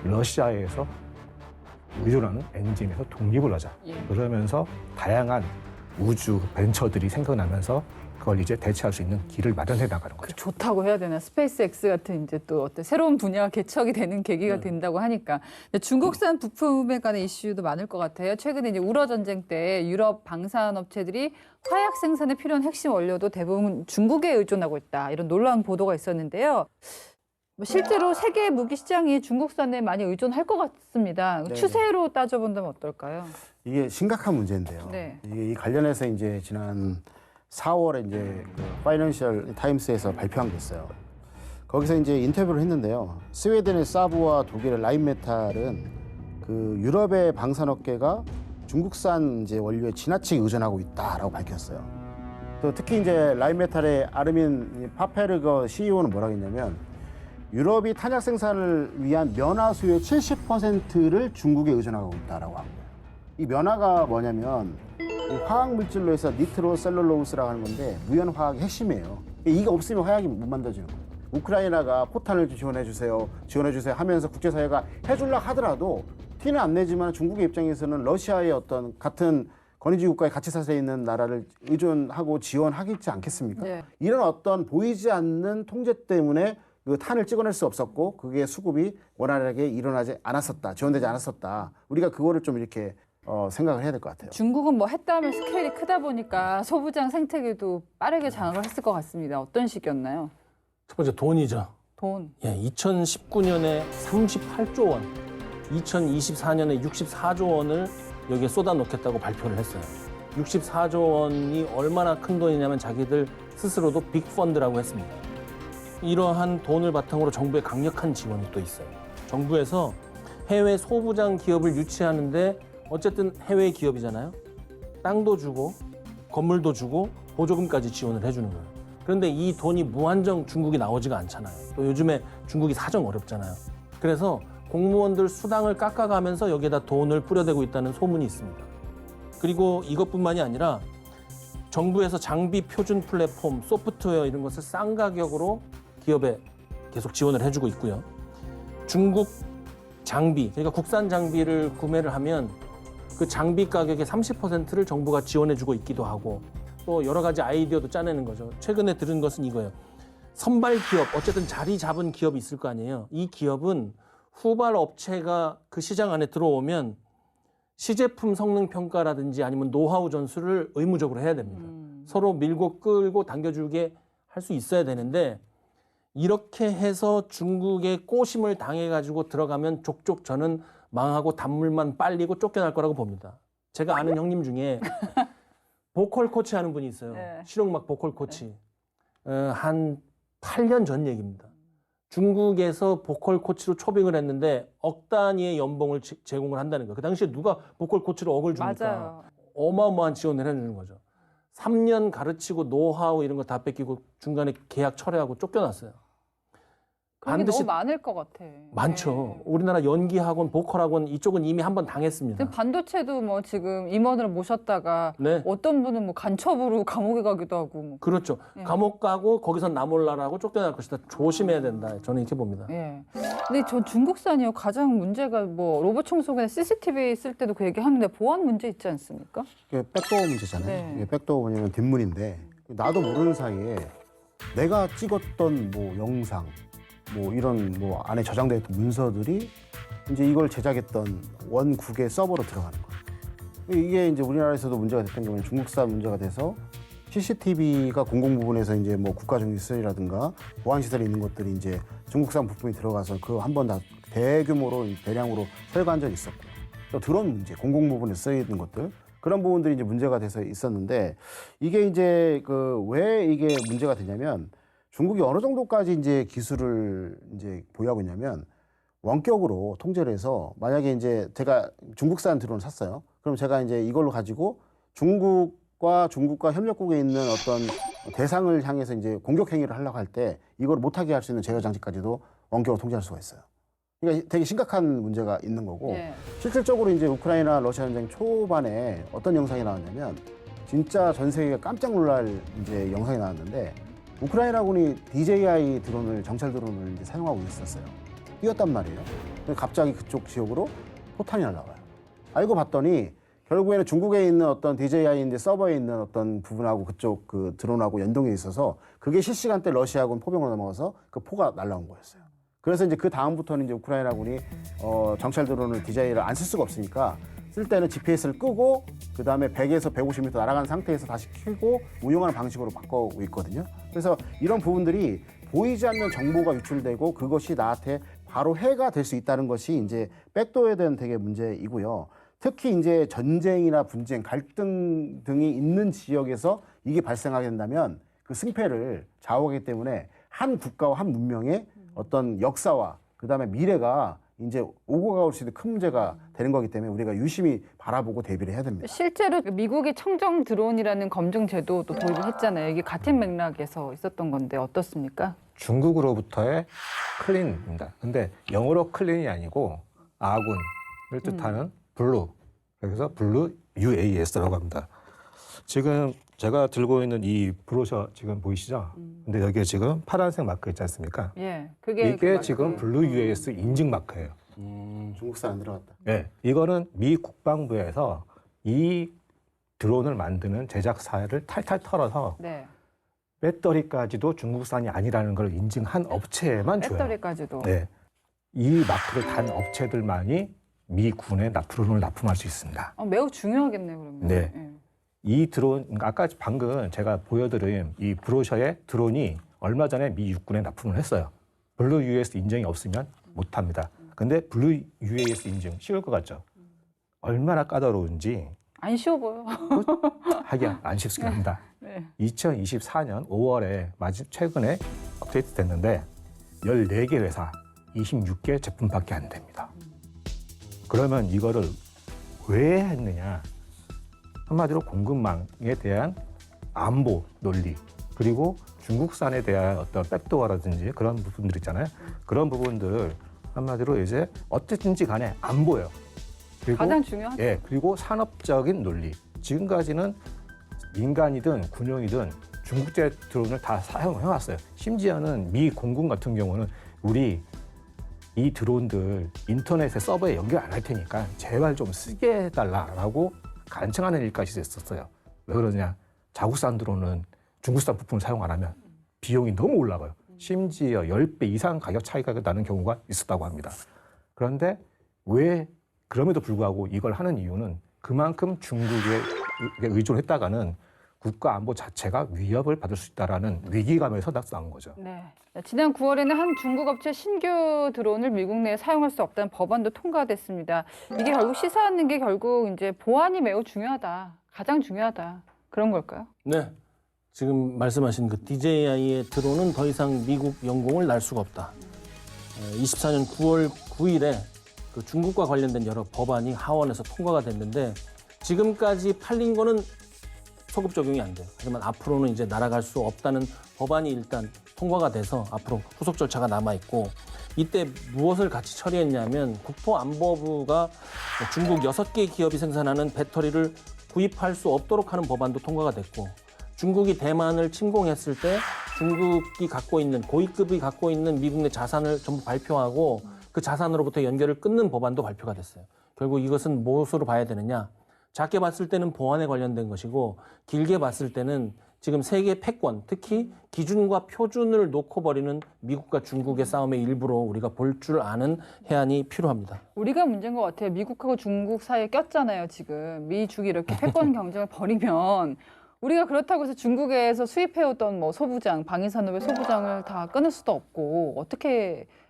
러시아에서 의존하는 엔진에서 독립을 하자. 예. 그러면서 다양한 우주 벤처들이 생겨나면서 그걸 이제 대체할 수 있는 길을 마련해 나가는 거죠. 좋다고 해야 되나? 스페이스X 같은 이제 또 어떤 새로운 분야가 개척이 되는 계기가 된다고 하니까. 근데 중국산 부품에 관한 이슈도 많을 것 같아요. 최근에 이제 우러 전쟁 때 유럽 방산 업체들이 화약 생산에 필요한 핵심 원료도 대부분 중국에 의존하고 있다. 이런 놀라운 보도가 있었는데요. 뭐 실제로 세계 무기 시장이 중국산에 많이 의존할 것 같습니다. 네네. 추세로 따져본다면 어떨까요? 이게 심각한 문제인데요. 네. 이게 이 관련해서 이제 지난 4월에 이제 그 파이낸셜 타임스에서 발표한 게 있어요. 거기서 이제 인터뷰를 했는데요. 스웨덴의 사브와 독일의 라인메탈은 그 유럽의 방산업계가 중국산 이제 원료에 지나치게 의존하고 있다라고 밝혔어요. 또 특히 이제 라인메탈의 아르민 파페르거 CEO는 뭐라고 했냐면 유럽이 탄약 생산을 위한 면화 수요의 70%를 중국에 의존하고 있다라고 한 거예요. 이 면화가 뭐냐면 이 화학 물질로 해서 니트로셀룰로스라고 하는 건데 무연 화학의 핵심이에요. 이게 없으면 화약이 못 만들어지는 거예요. 우크라이나가 포탄을 지원해 주세요 하면서 국제사회가 해주려 하더라도 티는 안 내지만 중국의 입장에서는 러시아의 어떤 같은 권위주의 국가에 같이 사세에 있는 나라를 의존하고 지원하겠지 않겠습니까? 네. 이런 어떤 보이지 않는 통제 때문에 그 탄을 찍어낼 수 없었고 그게 수급이 원활하게 일어나지 않았었다, 지원되지 않았었다. 우리가 그거를 좀 이렇게 생각을 해야 될 것 같아요. 중국은 뭐 했다 하면 스케일이 크다 보니까 소부장 생태계도 빠르게 장악을 했을 것 같습니다. 어떤 식이었나요? 첫 번째 돈이죠. 돈. 예, 2019년에 38조 원, 2024년에 64조 원을 여기에 쏟아놓겠다고 발표를 했어요. 64조 원이 얼마나 큰 돈이냐면 자기들 스스로도 빅펀드라고 했습니다. 이러한 돈을 바탕으로 정부의 강력한 지원이 또 있어요. 정부에서 해외 소부장 기업을 유치하는데 어쨌든 해외 기업이잖아요. 땅도 주고 건물도 주고 보조금까지 지원을 해주는 거예요. 그런데 이 돈이 무한정 중국이 나오지가 않잖아요. 또 요즘에 중국이 사정 어렵잖아요. 그래서 공무원들 수당을 깎아가면서 여기에다 돈을 뿌려대고 있다는 소문이 있습니다. 그리고 이것뿐만이 아니라 정부에서 장비 표준 플랫폼, 소프트웨어 이런 것을 싼 가격으로 기업에 계속 지원을 해주고 있고요. 중국 장비, 그러니까 국산 장비를 구매를 하면 그 장비 가격의 30%를 정부가 지원해주고 있기도 하고 또 여러 가지 아이디어도 짜내는 거죠. 최근에 들은 것은 이거예요. 선발 기업, 어쨌든 자리 잡은 기업이 있을 거 아니에요. 이 기업은 후발 업체가 그 시장 안에 들어오면 시제품 성능 평가라든지 아니면 노하우 전수를 의무적으로 해야 됩니다. 서로 밀고 끌고 당겨주게 할 수 있어야 되는데 이렇게 해서 중국의 꼬심을 당해가지고 들어가면 족족 저는 망하고 단물만 빨리고 쫓겨날 거라고 봅니다. 제가 아는 형님 중에 보컬 코치 하는 분이 있어요. 네. 실용음악 보컬 코치. 한 8년 전 얘기입니다. 중국에서 보컬 코치로 초빙을 했는데 억 단위의 연봉을 제공을 한다는 거예요. 그 당시에 누가 보컬 코치로 억을 주니까 맞아요. 어마어마한 지원을 해주는 거죠. 3년 가르치고 노하우 이런 거 다 뺏기고 중간에 계약 철회하고 쫓겨났어요. 그게 너무 많을 것 같아. 많죠. 네. 우리나라 연기학원, 보컬학원 이쪽은 이미 한번 당했습니다. 지금 반도체도 뭐 지금 임원으로 모셨다가 네. 어떤 분은 뭐 간첩으로 감옥에 가기도 하고. 뭐. 그렇죠. 예. 감옥 가고 거기서 나몰라라고 쫓겨날 것이다. 조심해야 된다. 저는 이렇게 봅니다. 예. 근데 전 중국산이요 가장 문제가 뭐 로봇 청소기나 CCTV 쓸 때도 그 얘기하는데 보안 문제 있지 않습니까? 이게 백도어 문제잖아요. 네. 이게 백도어 뭐냐면 뒷문인데 나도 모르는 사이에 내가 찍었던 뭐 영상 뭐 이런 뭐 안에 저장되어 있던 문서들이 이제 이걸 제작했던 원국의 서버로 들어가는 거예요. 이게 이제 우리나라에서도 문제가 됐던 게 뭐냐면 중국산 문제가 돼서 CCTV가 공공 부분에서 이제 뭐 국가정유 시설이라든가 보안 시설이 있는 것들이 이제 중국산 부품이 들어가서 그 한 번 다 대규모로 대량으로 철거한 적이 있었고요. 또 드론 문제, 공공 부분에 쓰이는 것들 그런 부분들이 이제 문제가 돼서 있었는데 이게 이제 그 왜 이게 문제가 되냐면 중국이 어느 정도까지 이제 기술을 이제 보유하고 있냐면 원격으로 통제를 해서 만약에 이제 제가 중국산 드론을 샀어요. 그럼 제가 이제 이걸로 가지고 중국과 협력국에 있는 어떤 대상을 향해서 이제 공격 행위를 하려고 할 때 이걸 못하게 할 수 있는 제어 장치까지도 원격으로 통제할 수가 있어요. 그러니까 되게 심각한 문제가 있는 거고 예. 실질적으로 이제 우크라이나 러시아 전쟁 초반에 어떤 영상이 나왔냐면 진짜 전 세계가 깜짝 놀랄 이제 영상이 나왔는데 우크라이나군이 DJI 드론을 정찰 드론을 이제 사용하고 있었어요. 뛰었단 말이에요. 근데 갑자기 그쪽 지역으로 포탄이 날라와요. 알고 봤더니 결국에는 중국에 있는 어떤 DJI인데 서버에 있는 어떤 부분하고 그쪽 그 드론하고 연동이 있어서 그게 실시간대 러시아군 포병으로 넘어가서 그 포가 날라온 거였어요. 그래서 이제 그 다음부터는 이제 우크라이나군이 정찰 드론을 DJI를 안 쓸 수가 없으니까 쓸 때는 GPS를 끄고 그 다음에 100에서 150m 날아간 상태에서 다시 켜고 운용하는 방식으로 바꾸고 있거든요. 그래서 이런 부분들이 보이지 않는 정보가 유출되고 그것이 나한테 바로 해가 될 수 있다는 것이 이제 백도어에 대한 되게 문제이고요. 특히 이제 전쟁이나 분쟁, 갈등 등이 있는 지역에서 이게 발생하게 된다면 그 승패를 좌우하기 때문에 한 국가와 한 문명의 어떤 역사와 그 다음에 미래가 이제 오고 가올 수 있는 큰 문제가 되는 거기 때문에 우리가 유심히 바라보고 대비를 해야 됩니다. 실제로 미국이 청정 드론이라는 검증 제도도 도입을 했잖아요. 이게 같은 맥락에서 있었던 건데 어떻습니까? 중국으로부터의 클린입니다. 근데 영어로 클린이 아니고 아군을 뜻하는 블루. 그래서 블루 UAS라고 합니다. 지금 제가 들고 있는 이 브로셔 지금 보이시죠? 근데 여기에 지금 파란색 마크 있지 않습니까? 예, 그게 이게 그 지금 블루 UAS 인증 마크예요. 중국산 안 들어갔다. 네, 이거는 미 국방부에서 이 드론을 만드는 제작사를 탈탈 털어서 네, 배터리까지도 중국산이 아니라는 걸 인증한 업체에만 줘요. 배터리까지도. 네, 이 마크를 단 업체들만이 미 군에 드론을 납품할 수 있습니다. 매우 중요하겠네요, 그러면. 네. 예. 이 드론, 아까 방금 제가 보여드린 이 브로셔의 드론이 얼마 전에 미 육군에 납품을 했어요. 블루 UAS 인증이 없으면 못합니다. 근데 블루 UAS 인증 쉬울 것 같죠? 얼마나 까다로운지 안 쉬워 보여. 하기야 안 쉽긴 합니다. 네. 2024년 5월에 최근에 업데이트 됐는데 14개 회사 26개 제품밖에 안 됩니다. 그러면 이거를 왜 했느냐? 한마디로 공급망에 대한 안보 논리 그리고 중국산에 대한 어떤 백도어라든지 그런 부분들 있잖아요. 그런 부분들을 한마디로 이제 어쨌든지 간에 안 보여. 그리고 가장 중요하죠. 예, 그리고 산업적인 논리. 지금까지는 민간이든 군용이든 중국제 드론을 다 사용해왔어요. 심지어는 미 공군 같은 경우는 우리 이 드론들 인터넷에 서버에 연결 안 할 테니까 제발 좀 쓰게 해달라라고 간청하는 일까지 있었어요. 왜 그러냐? 자국산 드론은 중국산 부품을 사용 안 하면 비용이 너무 올라가요. 심지어 10배 이상 가격 차이가 나는 경우가 있었다고 합니다. 그런데 왜 그럼에도 불구하고 이걸 하는 이유는 그만큼 중국에 의존했다가는 국가 안보 자체가 위협을 받을 수 있다라는 위기감에서 나온 거죠. 네. 지난 9월에는 한 중국 업체 신규 드론을 미국 내에 사용할 수 없다는 법안도 통과됐습니다. 이게 결국 시사하는 게 결국 이제 보안이 매우 중요하다. 가장 중요하다. 그런 걸까요? 네. 지금 말씀하신 그 DJI의 드론은 더 이상 미국 영공을 날 수가 없다. 24년 9월 9일에 그 중국과 관련된 여러 법안이 하원에서 통과가 됐는데 지금까지 팔린 거는 소급 적용이 안 돼요. 하지만 앞으로는 이제 날아갈 수 없다는 법안이 일단 통과가 돼서 앞으로 후속 절차가 남아 있고 이때 무엇을 같이 처리했냐면 국토안보부가 중국 6개 기업이 생산하는 배터리를 구입할 수 없도록 하는 법안도 통과가 됐고 중국이 대만을 침공했을 때 중국이 갖고 있는 고위급이 갖고 있는 미국 내 자산을 전부 발표하고 그 자산으로부터 연결을 끊는 법안도 발표가 됐어요. 결국 이것은 무엇으로 봐야 되느냐? 작게 봤을 때는 보안에 관련된 것이고 길게 봤을 때는 지금 세계 패권, 특히 기준과 표준을 놓고 버리는 미국과 중국의 싸움의 일부로 우리가 볼 줄 아는 해안이 필요합니다. 우리가 문제인 것 같아요. 미국하고 중국 사이에 꼈잖아요, 지금. 미중이 이렇게 패권 경쟁을 벌이면 우리가 그렇다고 해서 중국에서 수입해오던 뭐 소부장, 방위산업의 소부장을 다 끊을 수도 없고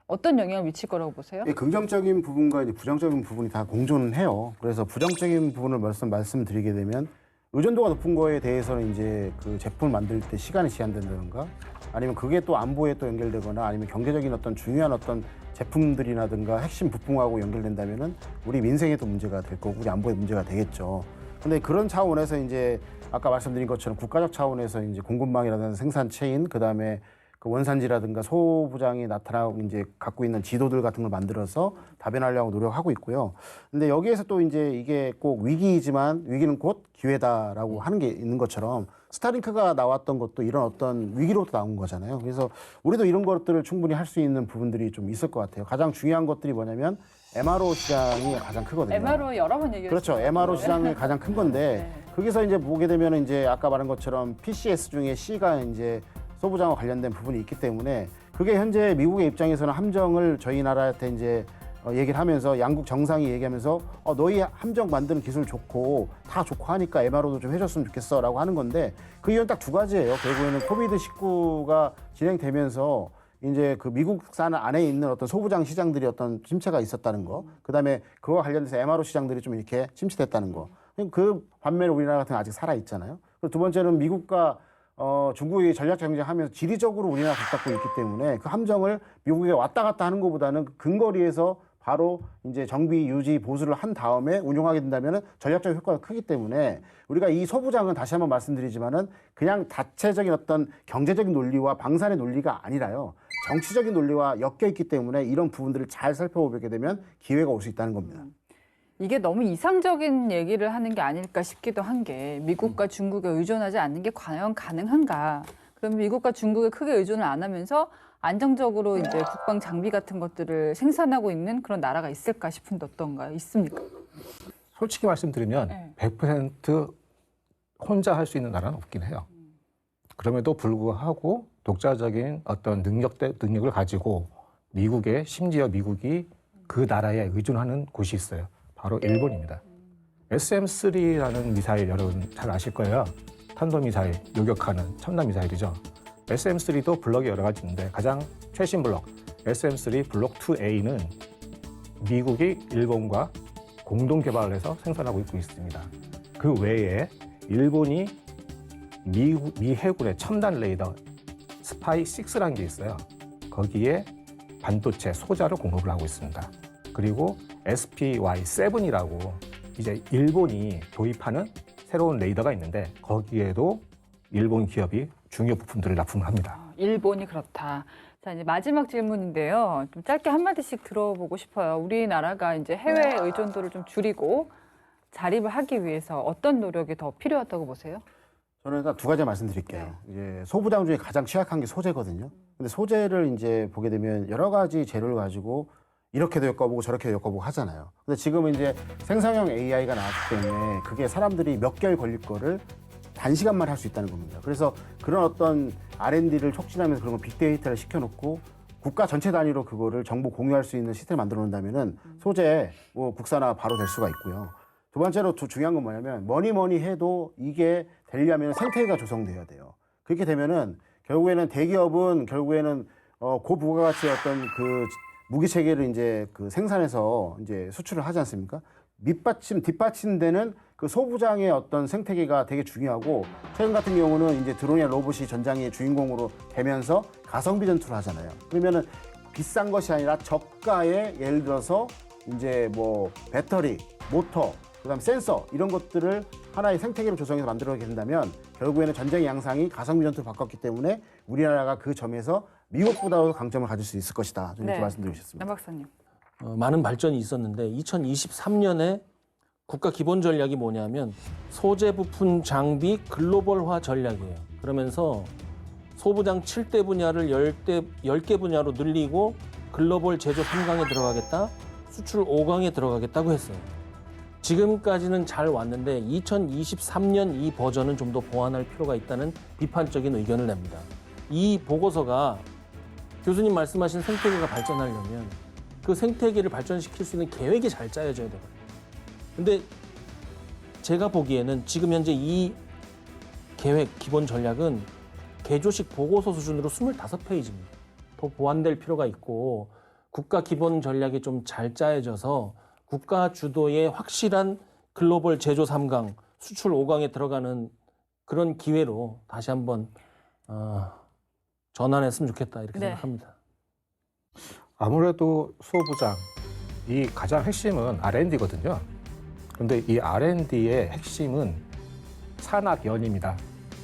어떤 영향을 미칠 거라고 보세요? 예, 긍정적인 부분과 이제 부정적인 부분이 다 공존해요. 그래서 부정적인 부분을 말씀드리게 되면 의존도가 높은 거에 대해서는 이제 그 제품을 만들 때 시간이 제한된다든가 아니면 그게 또 안보에 또 연결되거나 아니면 경제적인 어떤 중요한 어떤 제품들이라든가 핵심 부품하고 연결된다면은 우리 민생에 또 문제가 될 거고 우리 안보에 문제가 되겠죠. 근데 그런 차원에서 이제 아까 말씀드린 것처럼 국가적 차원에서 이제 공급망이라든가 생산 체인 그다음에 그 원산지라든가 소부장이 나타나고 이제 갖고 있는 지도들 같은 걸 만들어서 다변하려고 노력하고 있고요. 근데 여기에서 또 이제 이게 꼭 위기이지만 위기는 곧 기회다라고 하는 게 있는 것처럼 스타링크가 나왔던 것도 이런 어떤 위기로부터 나온 거잖아요. 그래서 우리도 이런 것들을 충분히 할 수 있는 부분들이 좀 있을 것 같아요. 가장 중요한 것들이 뭐냐면 MRO 시장이 가장 크거든요. MRO 여러 번 얘기했어요. 그렇죠. MRO 시장이 가장 큰 건데 거기서 이제 보게 되면 이제 아까 말한 것처럼 PCS 중에 C가 이제 소부장과 관련된 부분이 있기 때문에 그게 현재 미국의 입장에서는 함정을 저희 나라한테 이제 얘기를 하면서 양국 정상이 얘기하면서 너희 함정 만드는 기술 좋고 다 좋고 하니까 MRO도 좀 해줬으면 좋겠어라고 하는 건데 그 이유는 딱 두 가지예요. 결국에는 코비드-19가 진행되면서 이제 그 미국산 안에 있는 어떤 소부장 시장들이 어떤 침체가 있었다는 거, 그다음에 그와 관련돼서 MRO 시장들이 좀 이렇게 침체됐다는 거. 그 반면에 우리나라 같은 건 아직 살아 있잖아요. 그리고 두 번째는 미국과 중국이 전략 경쟁하면서 지리적으로 우리나라 가깝고 있기 때문에 그 함정을 미국에 왔다 갔다 하는 것보다는 그 근거리에서 바로 이제 정비, 유지, 보수를 한 다음에 운용하게 된다면 전략적 효과가 크기 때문에 우리가 이 소부장은 다시 한번 말씀드리지만은 그냥 자체적인 어떤 경제적인 논리와 방산의 논리가 아니라요. 정치적인 논리와 엮여 있기 때문에 이런 부분들을 잘 살펴보게 되면 기회가 올 수 있다는 겁니다. 이게 너무 이상적인 얘기를 하는 게 아닐까 싶기도 한 게 미국과 중국에 의존하지 않는 게 과연 가능한가? 그럼 미국과 중국에 크게 의존을 안 하면서 안정적으로 이제 국방 장비 같은 것들을 생산하고 있는 그런 나라가 있을까 싶은데 어떤가요? 있습니까? 솔직히 말씀드리면 네. 100% 혼자 할 수 있는 나라는 없긴 해요. 그럼에도 불구하고 독자적인 어떤 능력을 가지고 심지어 미국이 그 나라에 의존하는 곳이 있어요. 바로 일본입니다. SM-3라는 미사일 여러분 잘 아실 거예요. 탄도미사일, 요격하는 첨단 미사일이죠. SM-3도 블럭이 여러 가지 있는데 가장 최신 블럭 SM-3 블록 2A는 미국이 일본과 공동 개발을 해서 생산하고 있습니다. 그 외에 일본이 미 해군의 첨단 레이더 스파이6라는 게 있어요. 거기에 반도체 소자를 공급을 하고 있습니다. 그리고 SPY7이라고 이제 일본이 도입하는 새로운 레이더가 있는데 거기에도 일본 기업이 중요 부품들을 납품을 합니다. 일본이 그렇다. 자, 이제 마지막 질문인데요. 좀 짧게 한마디씩 들어보고 싶어요. 우리나라가 이제 해외 의존도를 좀 줄이고 자립을 하기 위해서 어떤 노력이 더 필요하다고 보세요? 저는 일단 두 가지 말씀드릴게요. 이제 소부장 중에 가장 취약한 게 소재거든요. 근데 소재를 이제 보게 되면 여러 가지 재료를 가지고 이렇게도 엮어보고 저렇게도 엮어보고 하잖아요. 근데 지금은 이제 생성형 AI가 나왔기 때문에 그게 사람들이 몇 개월 걸릴 거를 단시간만 할 수 있다는 겁니다. 그래서 그런 어떤 R&D를 촉진하면서 그런 거 빅데이터를 시켜놓고 국가 전체 단위로 그거를 정보 공유할 수 있는 시스템을 만들어 놓는다면은 소재 뭐 국산화 바로 될 수가 있고요. 두 번째로 중요한 건 뭐냐면 뭐니 해도 이게 되려면 생태계가 조성돼야 돼요. 그렇게 되면은 결국에는 대기업은 결국에는 고부가가치의 어떤 그 무기 체계를 이제 그 생산해서 이제 수출을 하지 않습니까? 뒷받침되는 그 소부장의 어떤 생태계가 되게 중요하고 최근 같은 경우는 이제 드론이나 로봇이 전장의 주인공으로 되면서 가성비 전투를 하잖아요. 그러면은 비싼 것이 아니라 저가의 예를 들어서 이제 뭐 배터리, 모터, 그다음 센서 이런 것들을 하나의 생태계로 조성해서 만들어내게 된다면 결국에는 전쟁의 양상이 가성비 전투로 바꿨기 때문에 우리나라가 그 점에서 미국보다도 강점을 가질 수 있을 것이다. 저는 이렇게 말씀드리고 싶습니다. 남 박사님. 많은 발전이 있었는데 2023년에 국가 기본 전략이 뭐냐면 소재 부품 장비 글로벌화 전략이에요. 그러면서 소부장 7대 분야를 10개 분야로 늘리고 글로벌 제조 3강에 들어가겠다, 수출 5강에 들어가겠다고 했어요. 지금까지는 잘 왔는데 2023년 이 버전은 좀 더 보완할 필요가 있다는 비판적인 의견을 냅니다. 이 보고서가 교수님 말씀하신 생태계가 발전하려면 그 생태계를 발전시킬 수 있는 계획이 잘 짜여져야 돼요. 근데 제가 보기에는 지금 현재 이 계획, 기본 전략은 개조식 보고서 수준으로 25페이지입니다. 더 보완될 필요가 있고 국가 기본 전략이 좀 잘 짜여져서 국가 주도의 확실한 글로벌 제조 3강, 수출 5강에 들어가는 그런 기회로 다시 한번 전환했으면 좋겠다 이렇게 네. 생각합니다. 아무래도 수호부장 이 가장 핵심은 R&D거든요. 그런데 이 R&D의 핵심은 산학연입니다.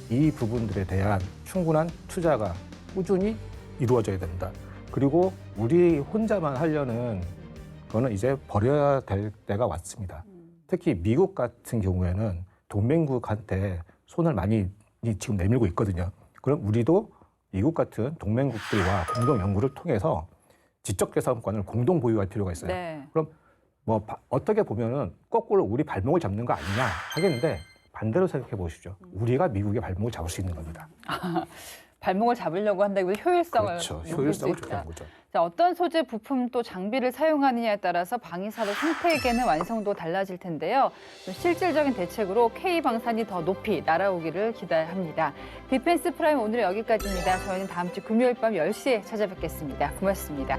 이 부분들에 대한 충분한 투자가 꾸준히 이루어져야 된다. 그리고 우리 혼자만 하려는 거는 이제 버려야 될 때가 왔습니다. 특히 미국 같은 경우에는 동맹국한테 손을 많이 지금 내밀고 있거든요. 그럼 우리도 미국 같은 동맹국들과 공동 연구를 통해서 지적재산권을 공동 보유할 필요가 있어요. 네. 그럼 뭐 어떻게 보면은 거꾸로 우리 발목을 잡는 거 아니냐 하겠는데 반대로 생각해 보시죠. 우리가 미국의 발목을 잡을 수 있는 겁니다. 발목을 잡으려고 한다기보다 효율성을 그렇죠. 높일 수 효율성을 있다. 좋게 거죠. 자, 어떤 소재, 부품 또 장비를 사용하느냐에 따라서 방위사도 생태계는 완성도 달라질 텐데요. 좀 실질적인 대책으로 K방산이 더 높이 날아오기를 기대합니다. 디펜스 프라임 오늘 여기까지입니다. 저희는 다음 주 금요일 밤 10시에 찾아뵙겠습니다. 고맙습니다.